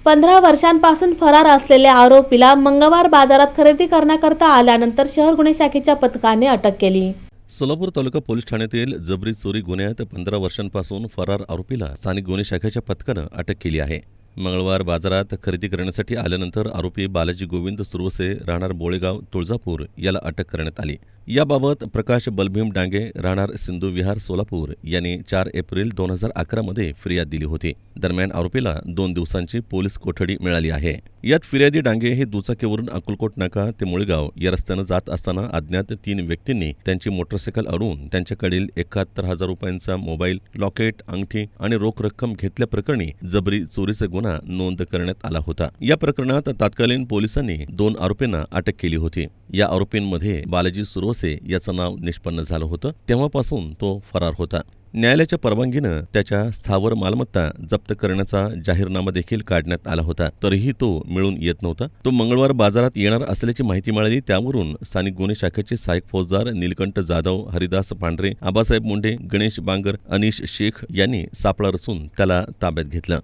15 वर्षांपासून फरार असलेल्या आरोपीला मंगळवार बाजारात खरेदी करण्याकरता आल्यानंतर शहर गुन्हे शाखेच्या पथकाने अटक केली। सोलापूर तालुका पोलीस ठाण्यातील जबरी चोरी गुन्ह्यात 15 वर्षांपासून फरार आरोपीला स्थानिक गुन्हे शाखेच्या पथकानं अटक केली आहे। मंगळवार बाजारात खरेदी करण्यासाठी आल्यानंतर आरोपी बालाजी गोविंद सुरवसे राहणार बोळेगाव तुळजापूर याला अटक करण्यात आली। याबाबत प्रकाश बलभीम डांगे राहणार सिंधू विहार सोलापूर यांनी 4 एप्रिल 2011 मध्ये फिर्याद दिली होती। दरम्यान आरोपीला 2 दिवसांची पोलीस कोठडी मिळाली आहे। यात फिर्यादी डांगे हे दुचाकीवरून अक्कलकोट नाका ते मुळगाव या रस्त्यानं जात असताना अज्ञात 3 व्यक्तींनी त्यांची मोटरसायकल अडवून त्यांच्याकडील 71,000 रुपयांचा मोबाईल, लॉकेट, अंगठी आणि रोख रक्कम घेतल्याप्रकरणी जबरी चोरीचा गुन्हा नोंद करण्यात आला होता। या प्रकरणात तत्कालीन पोलिसांनी 2 आरोपींना अटक केली होती। या आरोपींमध्ये बालाजी सुरवसे याचं नाव निष्पन्न झालं होतं। तेव्हापासून तो फरार होता। न्यायालयाच्या परवानगीनं त्याच्या स्थावर मालमत्ता जप्त करण्याचा जाहीरनामा देखील काढण्यात आला होता, तरीही तो मिळून येत नव्हता। तो मंगळवार बाजारात येणार असल्याची माहिती मिळाली। त्यावरून स्थानिक गुन्हे शाखेचे सहाय्यक फौजदार नीलकंठ जाधव, हरिदास पांढरे, आबासाहेब मुंडे, गणेश बांगर, अनिश शेख यांनी सापळा रचून त्याला ताब्यात घेतलं।